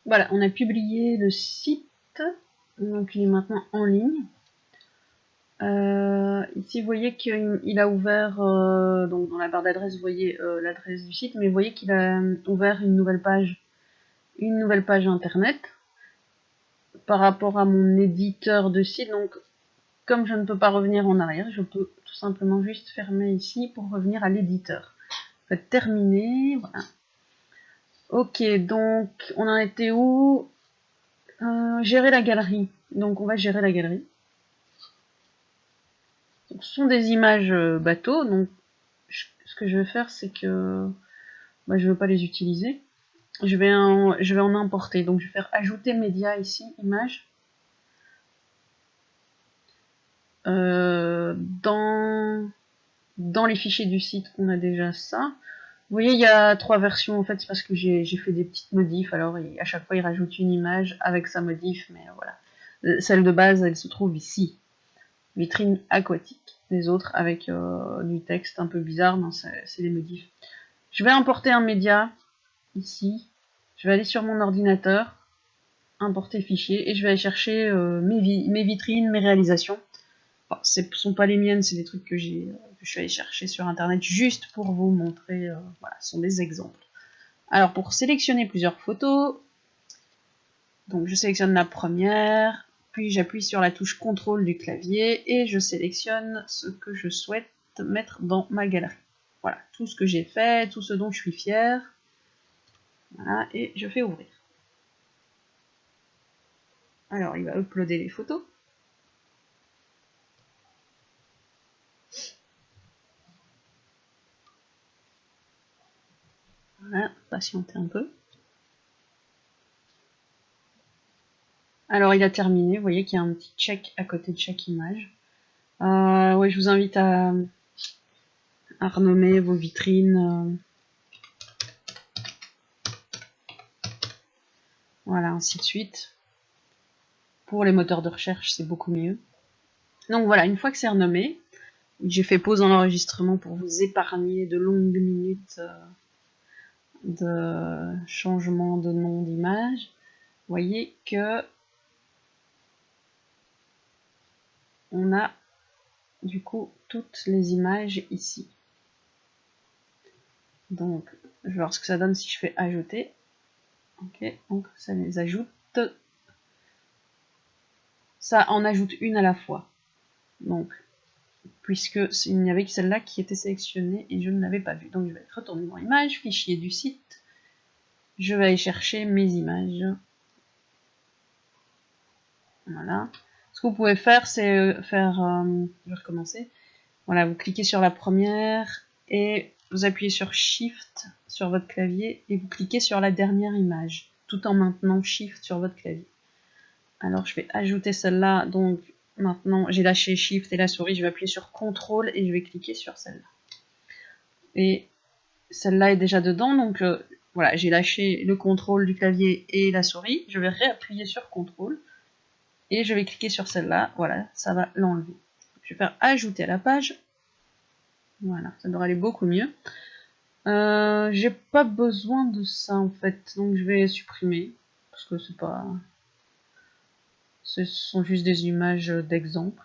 Voilà, on a publié le site, donc il est maintenant en ligne. Ici, vous voyez qu'il a ouvert, donc dans la barre d'adresse, vous voyez l'adresse du site, mais vous voyez qu'il a ouvert une nouvelle page internet par rapport à mon éditeur de site. Donc, comme je ne peux pas revenir en arrière, je peux tout simplement juste fermer ici pour revenir à l'éditeur. Faites terminer, voilà. Ok, donc on en était où? Gérer la galerie. Donc on va gérer la galerie. Donc, ce sont des images bateaux, donc ce que je vais faire, c'est que je ne veux pas les utiliser. Je vais en importer. Donc je vais faire ajouter média ici, image. Dans les fichiers du site, on a déjà ça. Vous voyez, il y a 3 versions en fait, c'est parce que j'ai fait des petites modifs. Alors à chaque fois, il rajoute une image avec sa modif, mais voilà. Celle de base, elle se trouve ici. Vitrine aquatique. Les autres avec du texte un peu bizarre, non, c'est des modifs. Je vais importer un média ici. Je vais aller sur mon ordinateur, importer fichier, et je vais aller chercher mes vitrines, mes réalisations. Enfin, ce ne sont pas les miennes, c'est des trucs que je suis allée chercher sur internet juste pour vous montrer. Voilà, ce sont des exemples. Alors pour sélectionner plusieurs photos, donc je sélectionne la première, puis j'appuie sur la touche CTRL du clavier et je sélectionne ce que je souhaite mettre dans ma galerie. Voilà, tout ce que j'ai fait, tout ce dont je suis fière. Voilà, et je fais ouvrir. Alors il va uploader les photos. Voilà, patienter un peu. Alors il a terminé, vous voyez qu'il y a un petit check à côté de chaque image. Ouais, je vous invite à renommer vos vitrines. Voilà, ainsi de suite. Pour les moteurs de recherche, c'est beaucoup mieux. Donc voilà, une fois que c'est renommé, j'ai fait pause dans l'enregistrement pour vous épargner de longues minutes de changement de nom d'image. Vous voyez que on a du coup toutes les images ici. Donc, je vais voir ce que ça donne si je fais ajouter. Ok, donc ça les ajoute. Ça en ajoute une à la fois. Donc, puisque il n'y avait que celle-là qui était sélectionnée et je ne l'avais pas vue. Donc, je vais retourner dans Images, fichier du site. Je vais aller chercher mes images. Voilà. Ce que vous pouvez faire, c'est je vais recommencer. Voilà, vous cliquez sur la première et vous appuyez sur Shift sur votre clavier et vous cliquez sur la dernière image, tout en maintenant Shift sur votre clavier. Alors je vais ajouter celle-là, donc maintenant j'ai lâché Shift et la souris, je vais appuyer sur CTRL et je vais cliquer sur celle-là. Et celle-là est déjà dedans, donc voilà, j'ai lâché le CTRL du clavier et la souris, je vais réappuyer sur CTRL et je vais cliquer sur celle-là, voilà, ça va l'enlever. Je vais faire ajouter à la page. Voilà, ça devrait aller beaucoup mieux. J'ai pas besoin de ça en fait, donc je vais supprimer parce que c'est pas, ce sont juste des images d'exemple.